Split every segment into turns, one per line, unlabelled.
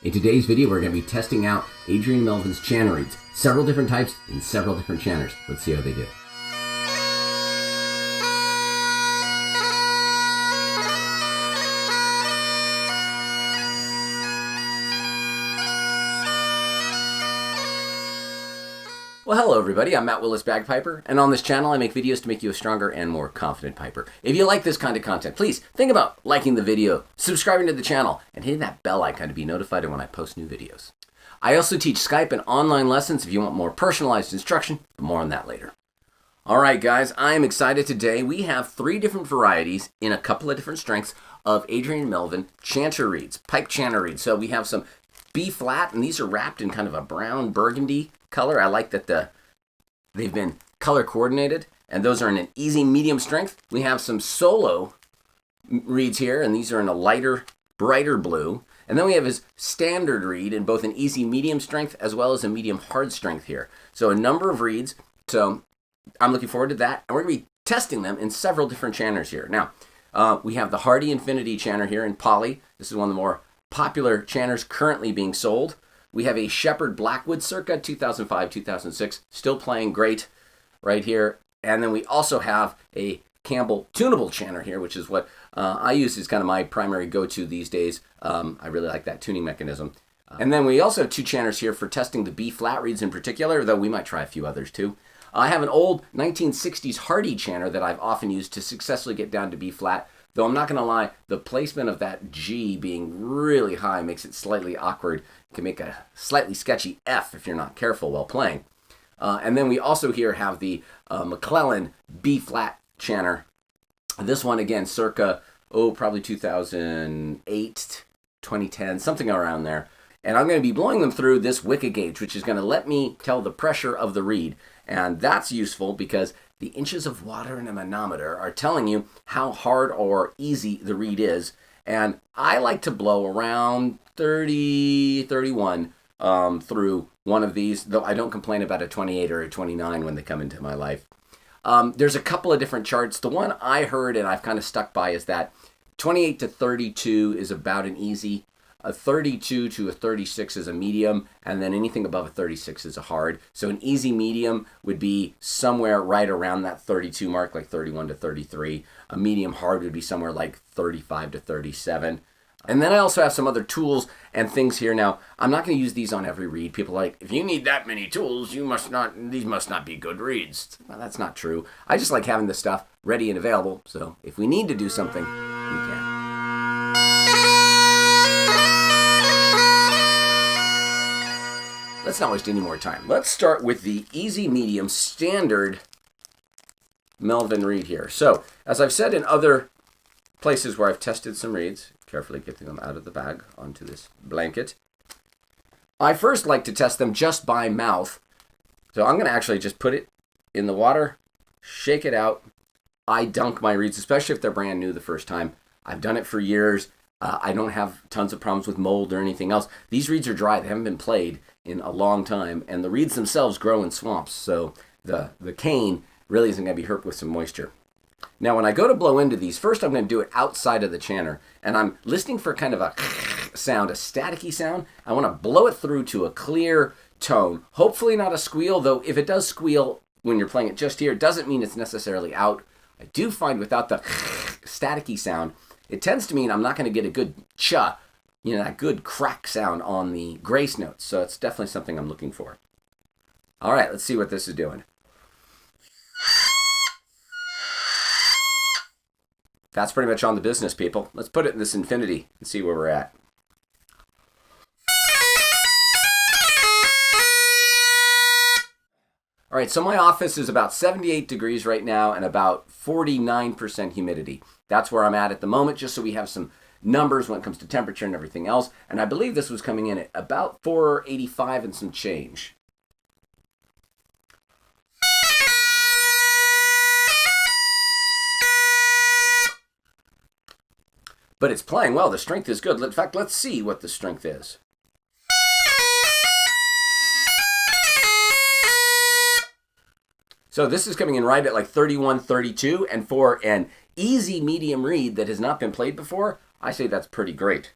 In today's video, we're going to be testing out Adrian Melvin's chanter reeds. Several different types in several different chanters. Let's see how they do. Well, hello everybody, I'm Matt Willis Bagpiper, and on this channel I make videos to make you a stronger and more confident piper. If you like this kind of content, please think about liking the video, subscribing to the channel, and hitting that bell icon to be notified when I post new videos. I also teach Skype and online lessons if you want more personalized instruction, but more on that later. Alright guys, I am excited today. We have 3 different varieties in a couple of different strengths of Adrian Melvin chanter reeds, pipe chanter reeds. So we have some B flat, and these are wrapped in kind of a brown burgundy color. I like that they've been color coordinated, and those are in an easy medium strength. We have some solo reeds here, and these are in a lighter, brighter blue. And then we have his standard reed in both an easy medium strength as well as a medium hard strength here. So a number of reeds. So I'm looking forward to that, and we're going to be testing them in several different chanters here. Now, we have the Hardie Infinity chanter here in poly. This is one of the more popular chanters currently being sold. We have a Shepherd Blackwood circa 2005-2006, still playing great right here. And then we also have a Campbell tunable chanter here, which is what I use as kind of my primary go-to these days. I really like that tuning mechanism. And then we also have 2 chanters here for testing the B flat reeds in particular, though we might try a few others too. I have an old 1960s Hardie chanter that I've often used to successfully get down to B flat. Though I'm not going to lie, the placement of that G being really high makes it slightly awkward. It can make a slightly sketchy F if you're not careful while playing. And then we also here have the MacLellan B flat chanter. This one again, circa, probably 2008, 2010, something around there. And I'm going to be blowing them through this wicket gauge, which is going to let me tell the pressure of the reed. And that's useful because the inches of water in a manometer are telling you how hard or easy the reed is. And I like to blow around 30, 31 through one of these, though I don't complain about a 28 or a 29 when they come into my life. There's a couple of different charts. The one I heard and I've kind of stuck by is that 28 to 32 is about an easy. A 32 to a 36 is a medium, and then anything above a 36 is a hard. So an easy medium would be somewhere right around that 32 mark, like 31 to 33. A medium hard would be somewhere like 35 to 37. And then I also have some other tools and things here. Now, I'm not going to use these on every reed. People are like, if you need that many tools, these must not be good reeds. Well, that's not true. I just like having this stuff ready and available, so if we need to do something, we can. Let's not waste any more time. Let's start with the easy medium standard Melvin reed here. So, as I've said in other places where I've tested some reeds, carefully getting them out of the bag onto this blanket, I first like to test them just by mouth. So I'm going to actually just put it in the water, shake it out. I dunk my reeds, especially if they're brand new the first time. I've done it for years. I don't have tons of problems with mold or anything else. These reeds are dry. They haven't been played in a long time, and the reeds themselves grow in swamps, so the cane really isn't going to be hurt with some moisture. Now, when I go to blow into these, first I'm going to do it outside of the chanter, and I'm listening for kind of a sound, a staticky sound. I want to blow it through to a clear tone, hopefully not a squeal, though if it does squeal when you're playing it just here, it doesn't mean it's necessarily out. I do find without the staticky sound, it tends to mean I'm not going to get a good cha, that good crack sound on the grace notes. So it's definitely something I'm looking for. All right, let's see what this is doing. That's pretty much on the business, people. Let's put it in this infinity and see where we're at. All right, so my office is about 78 degrees right now and about 49% humidity. That's where I'm at the moment, just so we have some numbers when it comes to temperature and everything else. And I believe this was coming in at about 485 and some change. But it's playing well. The strength is good. In fact, let's see what the strength is. So this is coming in right at like 31, 32, and for an easy medium reed that has not been played before, I say that's pretty great.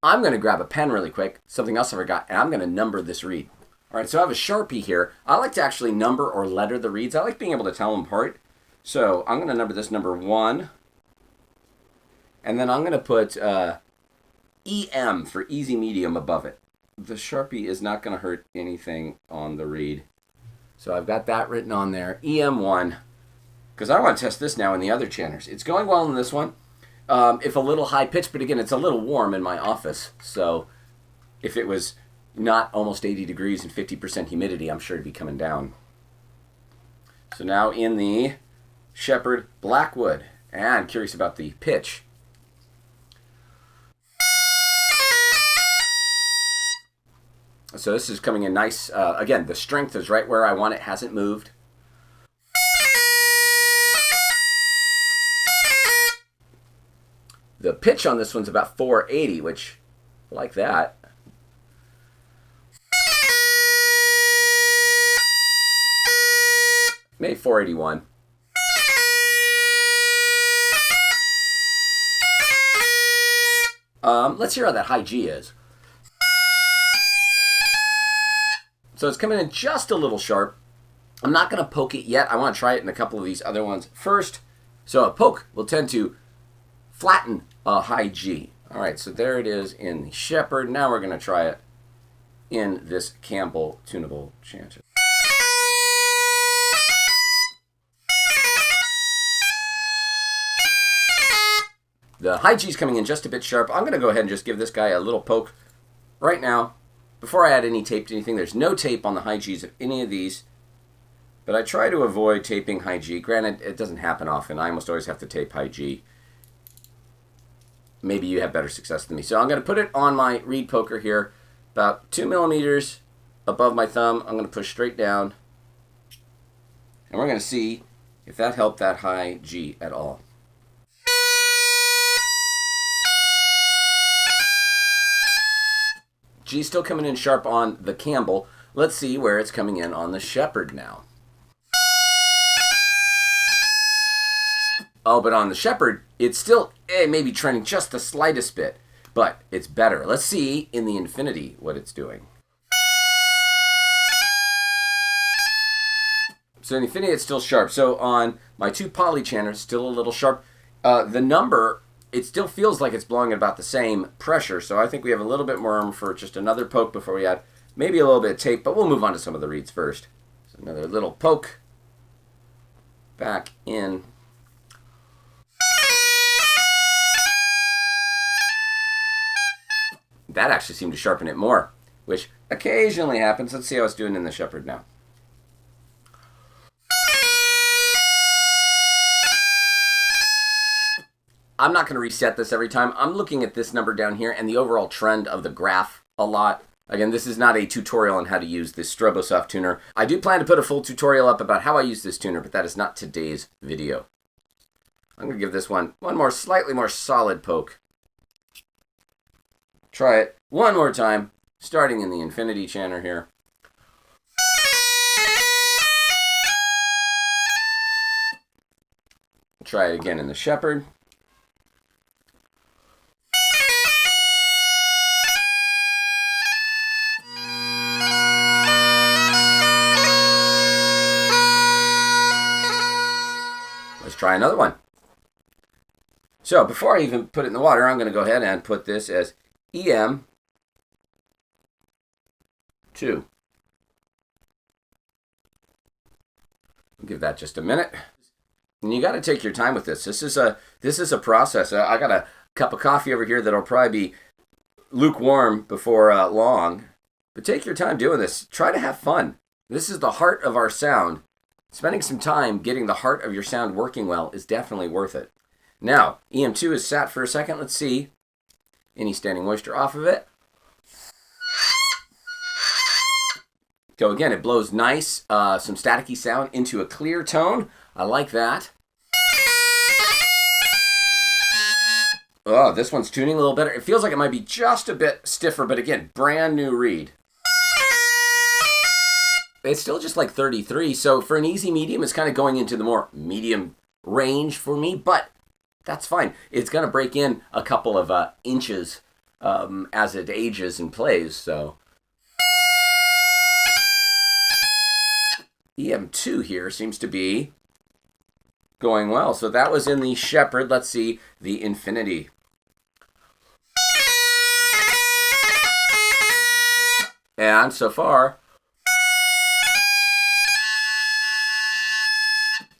I'm going to grab a pen really quick, something else I forgot, and I'm going to number this reed. All right, so I have a Sharpie here. I like to actually number or letter the reeds. I like being able to tell them apart. So I'm going to number this number 1. And then I'm going to put EM for easy medium above it. The Sharpie is not going to hurt anything on the reed. So I've got that written on there, EM1. Because I want to test this now in the other chanters. It's going well in this one. If a little high pitched, but again, it's a little warm in my office. So if it was not almost 80 degrees and 50% humidity, I'm sure it'd be coming down. So now in the Shepherd Blackwood, and curious about the pitch. So this is coming in nice. Again, the strength is right where I want it, hasn't moved. The pitch on this one's about 480, which I like that. Maybe 481. Let's hear how that high G is. So it's coming in just a little sharp. I'm not going to poke it yet. I want to try it in a couple of these other ones first. So a poke will tend to flatten a high G. All right, so there it is in the Shepherd. Now we're going to try it in this Campbell tunable chanter. The high G is coming in just a bit sharp. I'm going to go ahead and just give this guy a little poke right now. Before I add any tape to anything, there's no tape on the high Gs of any of these. But I try to avoid taping high G. Granted, it doesn't happen often. I almost always have to tape high G. Maybe you have better success than me. So I'm going to put it on my reed poker here, about 2 millimeters above my thumb. I'm going to push straight down. And we're going to see if that helped that high G at all. G still coming in sharp on the Campbell. Let's see where it's coming in on the Shepherd now. Oh, but on the Shepherd, it's still maybe trending just the slightest bit, but it's better. Let's see in the Infinity what it's doing. So in the Infinity, it's still sharp. So on my 2 poly chanters, still a little sharp. The number, it still feels like it's blowing at about the same pressure, so I think we have a little bit more room for just another poke before we add maybe a little bit of tape, but we'll move on to some of the reeds first. So another little poke back in. That actually seemed to sharpen it more, which occasionally happens. Let's see how it's doing in the Shepherd now. I'm not going to reset this every time. I'm looking at this number down here and the overall trend of the graph a lot. Again, this is not a tutorial on how to use this Strobosoft tuner. I do plan to put a full tutorial up about how I use this tuner, but that is not today's video. I'm going to give this one more slightly more solid poke. Try it one more time, starting in the Infinity chanter here. Try it again in the Shepherd. Let's try another one. So before I even put it in the water, I'm going to go ahead and put this as EM2. Give that just a minute. And you got to take your time with this. This is a process. I got a cup of coffee over here that'll probably be lukewarm before long. But take your time doing this. Try to have fun. This is the heart of our sound. Spending some time getting the heart of your sound working well is definitely worth it. Now, EM2 is sat for a second. Let's see any standing moisture off of it. So again, it blows nice, some staticky sound into a clear tone. I like that. Oh, this one's tuning a little better. It feels like it might be just a bit stiffer, but again, brand new reed. It's still just like 33, so for an easy medium, it's kind of going into the more medium range for me, but that's fine. It's going to break in a couple of inches as it ages and plays. So EM2 here seems to be going well. So that was in the Shepherd. Let's see the Infinity. And so far,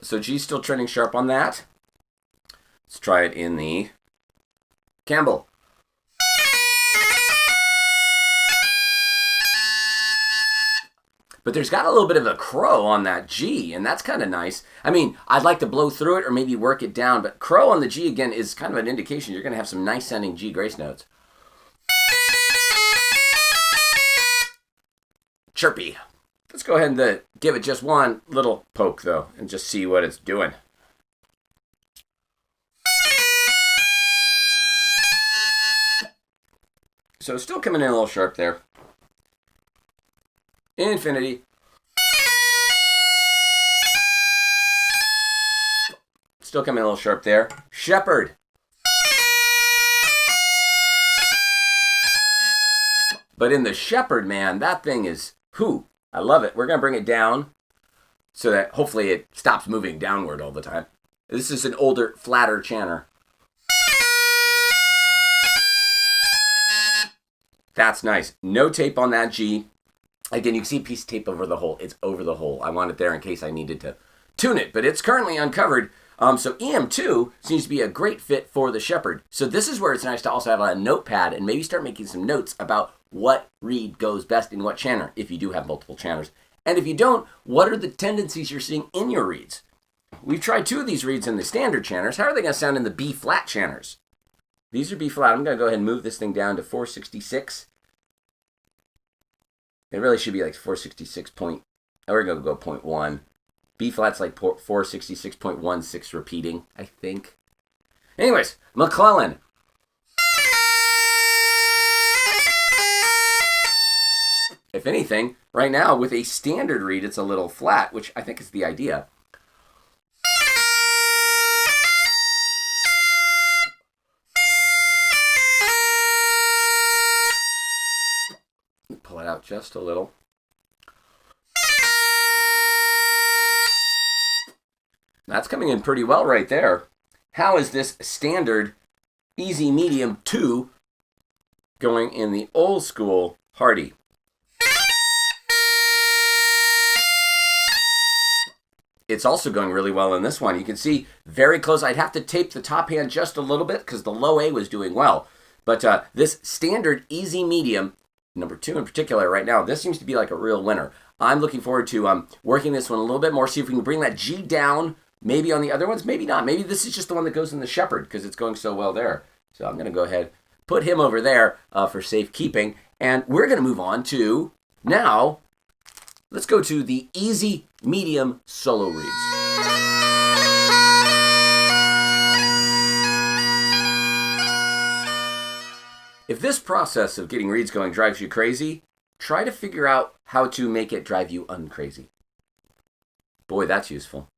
so G's still trending sharp on that. Let's try it in the Campbell. But there's got a little bit of a crow on that G, and that's kind of nice. I mean, I'd like to blow through it or maybe work it down, but crow on the G, again, is kind of an indication you're going to have some nice sounding G grace notes. Chirpy. Let's go ahead and give it just one little poke, though, and just see what it's doing. So still coming in a little sharp there. Infinity. Still coming in a little sharp there. Shepherd. But in the Shepherd, man, that thing is, I love it. We're going to bring it down so that hopefully it stops moving downward all the time. This is an older, flatter chanter. That's nice. No tape on that G. Again, you can see a piece of tape over the hole. It's over the hole. I want it there in case I needed to tune it, but it's currently uncovered. So EM2 seems to be a great fit for the Shepherd. So this is where it's nice to also have a notepad and maybe start making some notes about what reed goes best in what chanter, if you do have multiple chanters. And if you don't, what are the tendencies you're seeing in your reeds? We've tried 2 of these reeds in the standard chanters. How are they going to sound in the B flat chanters? These are B flat. I'm going to go ahead and move this thing down to 466. It really should be like 466 point. We're going to go 0.1. B flat's like 466.16 repeating, I think. Anyways, MacLellan. If anything, right now with a standard reed, it's a little flat, which I think is the idea. Pull it out just a little. That's coming in pretty well right there. How is this standard easy medium 2 going in the old school Hardie? It's also going really well in this one. You can see very close. I'd have to tape the top hand just a little bit because the low A was doing well. But this standard easy medium, number 2 in particular right now, this seems to be like a real winner. I'm looking forward to working this one a little bit more, see if we can bring that G down. Maybe on the other ones, maybe not. Maybe this is just the one that goes in the Shepherd because it's going so well there. So I'm going to go ahead, put him over there for safekeeping. And we're going to move on to, now, let's go to the easy medium solo reeds. If this process of getting reeds going drives you crazy, try to figure out how to make it drive you uncrazy. Boy, that's useful.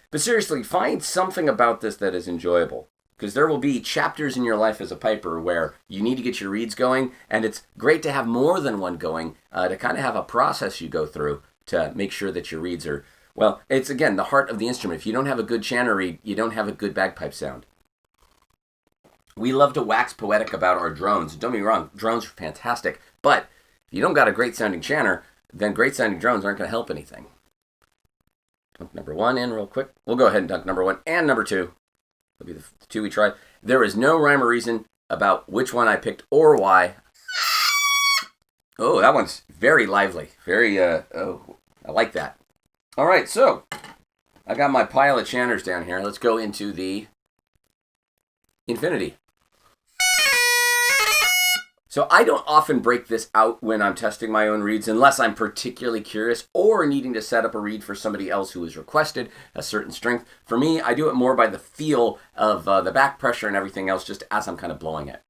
But seriously, find something about this that is enjoyable. Because there will be chapters in your life as a piper where you need to get your reeds going, and it's great to have more than one going, to kind of have a process you go through to make sure that your reeds are, well, it's again the heart of the instrument. If you don't have a good chanter reed, you don't have a good bagpipe sound. We love to wax poetic about our drones. Don't get me wrong, drones are fantastic, but if you don't got a great sounding chanter, then great sounding drones aren't going to help anything. Dunk number 1 in real quick. We'll go ahead and dunk number 1 and number 2. That'll be the 2 we tried. There is no rhyme or reason about which one I picked or why. Oh, that one's very lively. Very, I like that. All right, so I got my pile of chanters down here. Let's go into the Infinity. So I don't often break this out when I'm testing my own reeds unless I'm particularly curious or needing to set up a reed for somebody else who has requested a certain strength. For me, I do it more by the feel of the back pressure and everything else just as I'm kind of blowing it.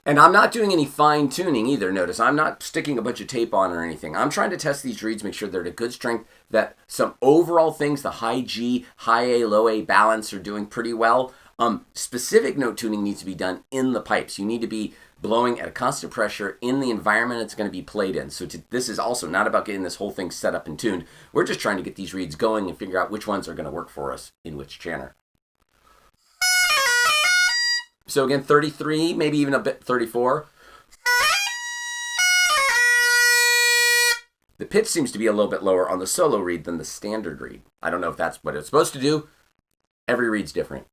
And I'm not doing any fine tuning either, notice. I'm not sticking a bunch of tape on or anything. I'm trying to test these reeds, make sure they're at a good strength, that some overall things, the high G, high A, low A balance are doing pretty well. Specific note tuning needs to be done in the pipes. You need to be blowing at a constant pressure in the environment it's going to be played in. So this is also not about getting this whole thing set up and tuned. We're just trying to get these reeds going and figure out which ones are going to work for us in which chanter. So again, 33, maybe even a bit 34. The pitch seems to be a little bit lower on the solo reed than the standard reed. I don't know if that's what it's supposed to do. Every reed's different.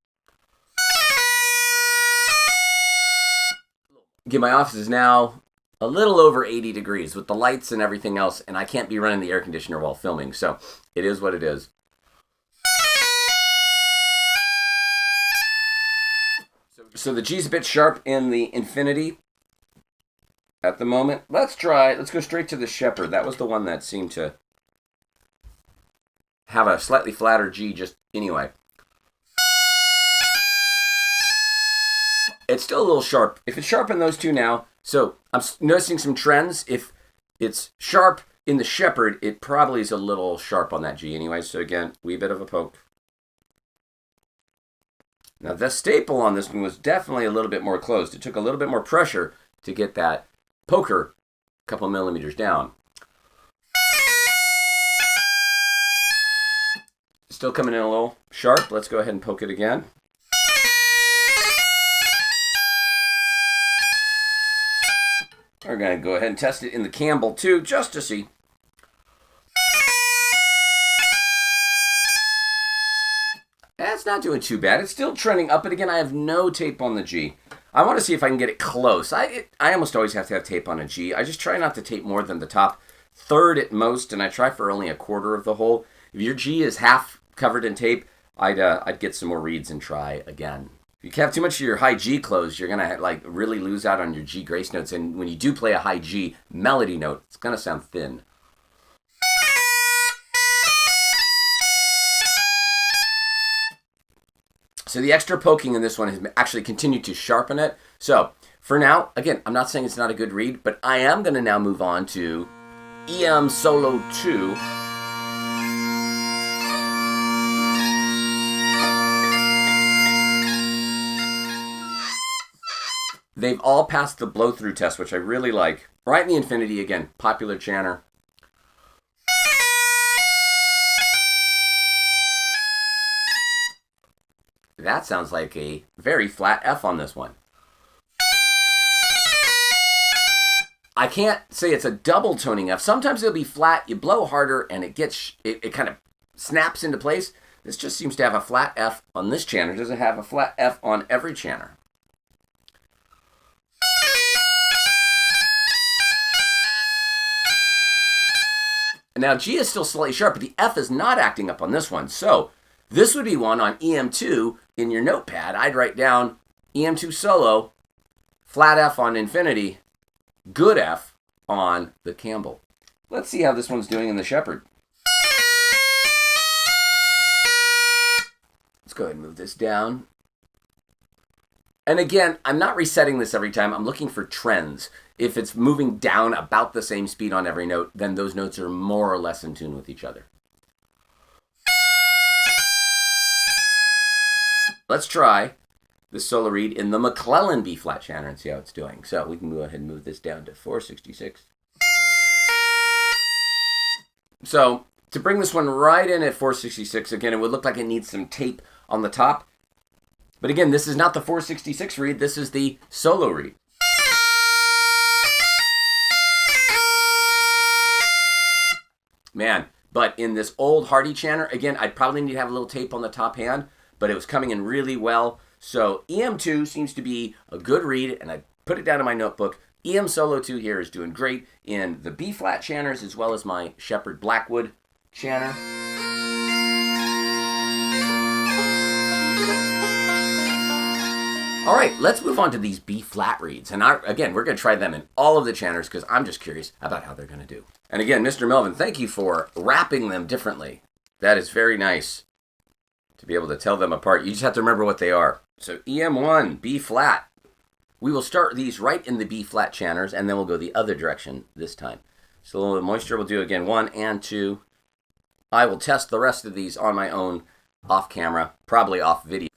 Again, my office is now a little over 80 degrees with the lights and everything else, and I can't be running the air conditioner while filming, so it is what it is. So the G's a bit sharp in the infinity at the moment. Let's go straight to the shepherd. That was the one that seemed to have a slightly flatter G just anyway. It's still a little sharp. If it's sharp in those two now, so I'm noticing some trends. If it's sharp in the shepherd, it probably is a little sharp on that G anyway. So again, wee bit of a poke. Now the staple on this one was definitely a little bit more closed. It took a little bit more pressure to get that poker a couple millimeters down. Still coming in a little sharp. Let's go ahead and poke it again. We're going to go ahead and test it in the Campbell too, just to see. That's not doing too bad. It's still trending up, but again, I have no tape on the G. I want to see if I can get it close. I almost always have to have tape on a G. I just try not to tape more than the top third at most, and I try for only a quarter of the hole. If your G is half covered in tape, I'd get some more reeds and try again. If you have too much of your high G closed, you're gonna like really lose out on your G grace notes, and when you do play a high G melody note, it's gonna sound thin. So the extra poking in this one has actually continued to sharpen it. So for now, again, I'm not saying it's not a good reed, but I am going to now move on to EM Solo 2. They've all passed the blow-through test, which I really like. Right in the infinity again, popular chanter. That sounds like a very flat F on this one. I can't say it's a double toning F. Sometimes it'll be flat, you blow harder, and it gets it kind of snaps into place. This just seems to have a flat F on this chanter. Does it have a flat F on every chanter? Now G is still slightly sharp, but the F is not acting up on this one. So this would be one on EM2 in your notepad. I'd write down EM2 solo, flat F on infinity, good F on the Campbell. Let's see how this one's doing in the shepherd. Let's go ahead and move this down. And again, I'm not resetting this every time. I'm looking for trends. If it's moving down about the same speed on every note, then those notes are more or less in tune with each other. Let's try the solo reed in the MacLellan B flat chanter and see how it's doing. So we can go ahead and move this down to 466. So to bring this one right in at 466, again, it would look like it needs some tape on the top. But again, this is not the 466 reed, this is the solo reed. Man, but in this old Hardie chanter, again, I'd probably need to have a little tape on the top hand, but it was coming in really well. So EM2 seems to be a good reed, and I put it down in my notebook. EM Solo 2 here is doing great in the B flat chanters as well as my Shepherd Blackwood chanter. All right, let's move on to these B flat reeds. And again, we're going to try them in all of the chanters because I'm just curious about how they're going to do. And again, Mr. Melvin, thank you for wrapping them differently. That is very nice to be able to tell them apart. You just have to remember what they are. So EM1, B flat. We will start these right in the B flat chanters, and then we'll go the other direction this time. So a little bit of moisture. We'll do again 1 and 2. I will test the rest of these on my own, off camera, probably off video.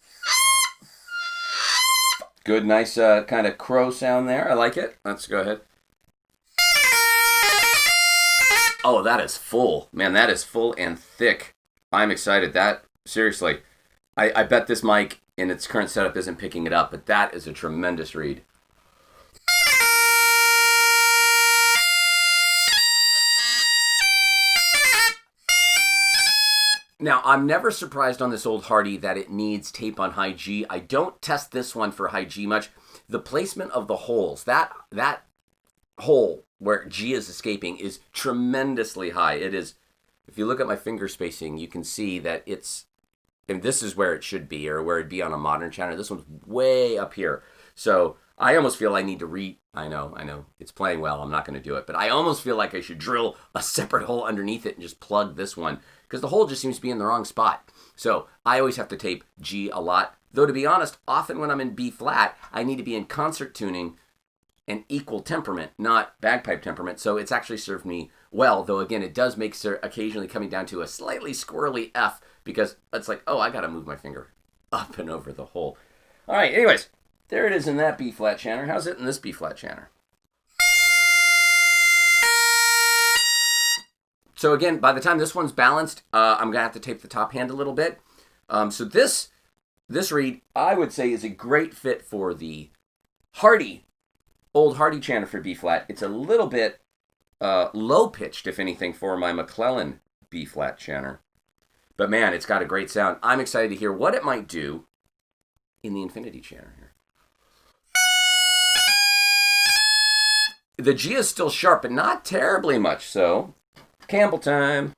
Good, nice kind of crow sound there. I like it. Let's go ahead. Oh, that is full. Man, that is full and thick. I'm excited. That, seriously, I bet this mic in its current setup isn't picking it up, but that is a tremendous read. Now, I'm never surprised on this old Hardie that it needs tape on high G. I don't test this one for high G much. The placement of the holes, that hole where G is escaping is tremendously high. It is, if you look at my finger spacing, you can see that it's, and this is where it should be, or where it'd be on a modern chanter. This one's way up here. So I almost feel I need to I know, it's playing well, I'm not going to do it, but I almost feel like I should drill a separate hole underneath it and just plug this one, because the hole just seems to be in the wrong spot. So I always have to tape G a lot, though to be honest, often when I'm in B flat, I need to be in concert tuning and equal temperament, not bagpipe temperament, so it's actually served me well, though again, it does make occasionally coming down to a slightly squirrely F, because it's like, oh, I got to move my finger up and over the hole. All right, anyways, there it is in that B flat chanter. How's it in this B flat chanter? So again, by the time this one's balanced, I'm gonna have to tape the top hand a little bit. So this reed, I would say, is a great fit for the old Hardie chanter for B flat. It's a little bit low pitched, if anything, for my MacLellan B flat chanter. But man, it's got a great sound. I'm excited to hear what it might do in the infinity chanter here. The G is still sharp, but not terribly much so. Campbell time.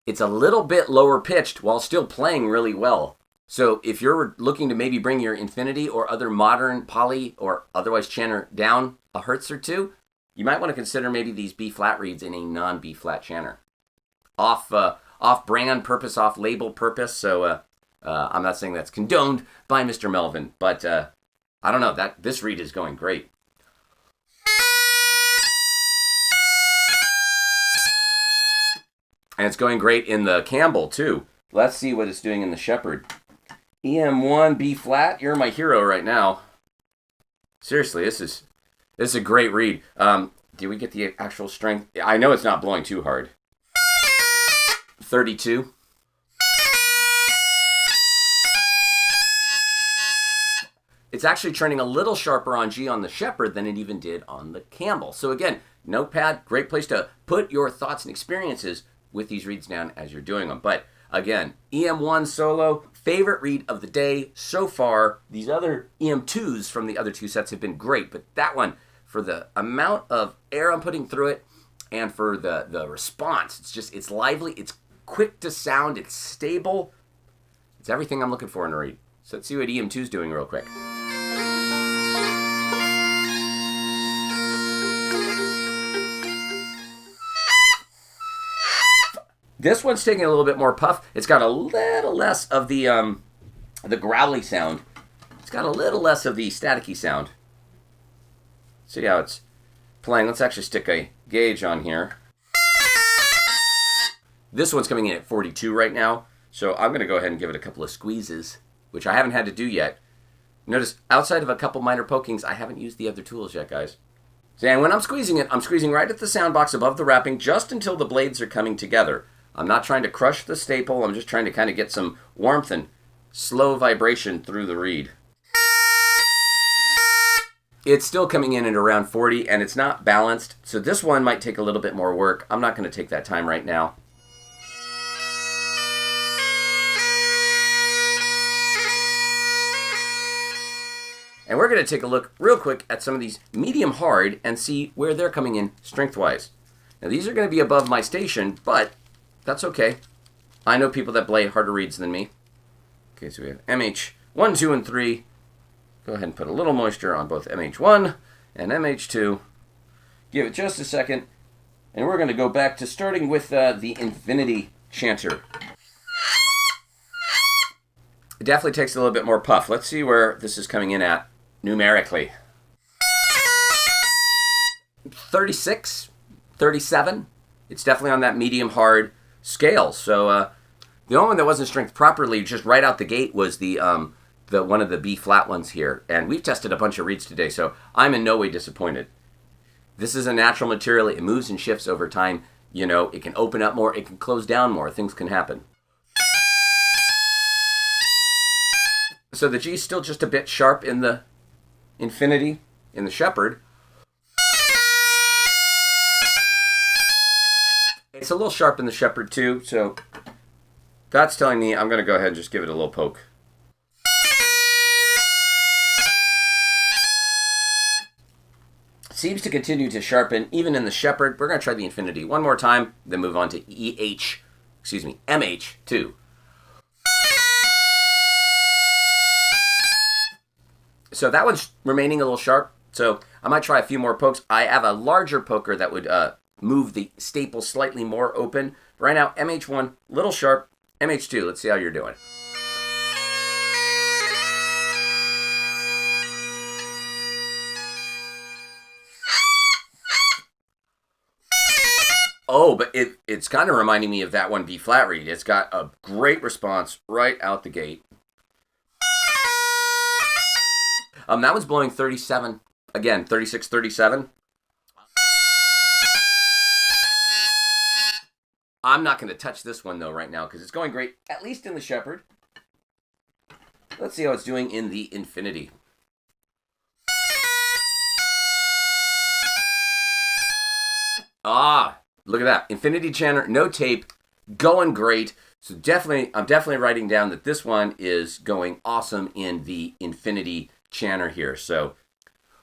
It's a little bit lower pitched while still playing really well. So if you're looking to maybe bring your infinity or other modern poly or otherwise chanter down a hertz or two, you might want to consider maybe these B flat reeds in a non-B flat chanter. Off brand purpose, off label purpose. So I'm not saying that's condoned by Mr. Melvin, but I don't know, this reed is going great. And it's going great in the Campbell too. Let's see what it's doing in the Shepherd. EM1 B flat, you're my hero right now. Seriously, this is a great reed. Did we get the actual strength? I know it's not blowing too hard. 32. It's actually turning a little sharper on G on the Shepherd than it even did on the Campbell. So again, notepad, great place to put your thoughts and experiences with these reeds down as you're doing them. But again, EM1 solo, favorite reed of the day so far. These other EM2s from the other two sets have been great, but that one, for the amount of air I'm putting through it and for the response, it's lively, it's quick to sound, it's stable. It's everything I'm looking for in a reed. So let's see what EM2's doing real quick. This one's taking a little bit more puff. It's got a little less of the growly sound. It's got a little less of the staticky sound. See how it's playing. Let's actually stick a gauge on here. This one's coming in at 42 right now, so I'm going to go ahead and give it a couple of squeezes, which I haven't had to do yet. Notice, outside of a couple minor pokings, I haven't used the other tools yet, guys. So, and when I'm squeezing it, I'm squeezing right at the sound box above the wrapping, just until the blades are coming together. I'm not trying to crush the staple. I'm just trying to kind of get some warmth and slow vibration through the reed. It's still coming in at around 40, and it's not balanced, so this one might take a little bit more work. I'm not going to take that time right now. And we're going to take a look real quick at some of these medium hard and see where they're coming in strength-wise. Now, these are going to be above my station, but that's okay. I know people that play harder reeds than me. Okay, so we have MH1, 2, and 3. Go ahead and put a little moisture on both MH1 and MH2. Give it just a second, and we're going to go back to starting with the Infinity Chanter. It definitely takes a little bit more puff. Let's see where this is coming in at numerically. 36, 37. It's definitely on that medium hard scale. So the only one that wasn't strength properly just right out the gate was the one of the B flat ones here, and we've tested a bunch of reeds today, so I'm in no way disappointed. This is a natural material. It moves and shifts over time. You know, it can open up more, it can close down more, things can happen. So the G is still just a bit sharp in the Infinity, in the Shepherd. It's a little sharp in the Shepherd too, so that's telling me I'm going to go ahead and just give it a little poke. Seems to continue to sharpen even in the Shepherd. We're going to try the Infinity one more time, then move on to MH2. So that one's remaining a little sharp, so I might try a few more pokes. I have a larger poker that would move the staple slightly more open. Right now, MH1, little sharp. MH2, let's see how you're doing. Oh, but it's kind of reminding me of that one B flat reed. It's got a great response right out the gate. That one's blowing 37. Again, 36, 37. I'm not going to touch this one, though, right now, because it's going great, at least in the Shepherd. Let's see how it's doing in the Infinity. Ah, look at that. Infinity Chanter, no tape, going great. So I'm definitely writing down that this one is going awesome in the Infinity Chanter here. So,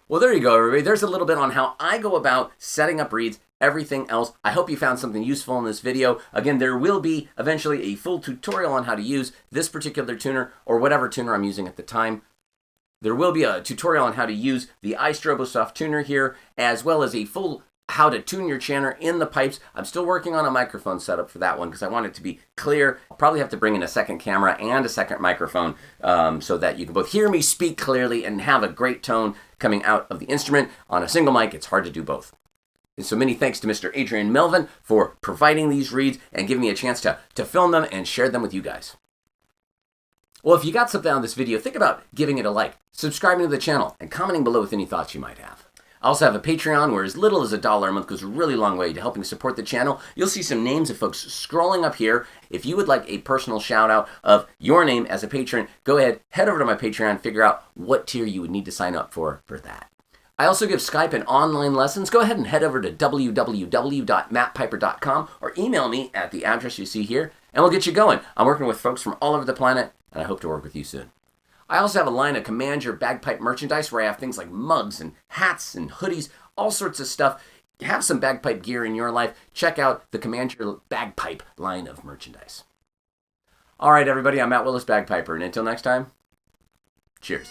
well, there you go, everybody. There's a little bit on how I go about setting up reeds, everything else. I hope you found something useful in this video. Again, there will be eventually a full tutorial on how to use this particular tuner or whatever tuner I'm using at the time. There will be a tutorial on how to use the iStrobosoft tuner here, as well as a full how to tune your chanter in the pipes. I'm still working on a microphone setup for that one because I want it to be clear. I'll probably have to bring in a second camera and a second microphone so that you can both hear me speak clearly and have a great tone coming out of the instrument. On a single mic, it's hard to do both. And so many thanks to Mr. Adrian Melvin for providing these reeds and giving me a chance to film them and share them with you guys. Well, if you got something out of this video, think about giving it a like, subscribing to the channel, and commenting below with any thoughts you might have. I also have a Patreon where as little as $1 a month goes a really long way to helping support the channel. You'll see some names of folks scrolling up here. If you would like a personal shout out of your name as a patron, go ahead, head over to my Patreon, figure out what tier you would need to sign up for that. I also give Skype and online lessons. Go ahead and head over to www.mattpiper.com or email me at the address you see here, and we'll get you going. I'm working with folks from all over the planet, and I hope to work with you soon. I also have a line of Command Your Bagpipe merchandise where I have things like mugs and hats and hoodies, all sorts of stuff. Have some bagpipe gear in your life. Check out the Command Your Bagpipe line of merchandise. All right, everybody, I'm Matt Willis Bagpiper, and until next time, cheers.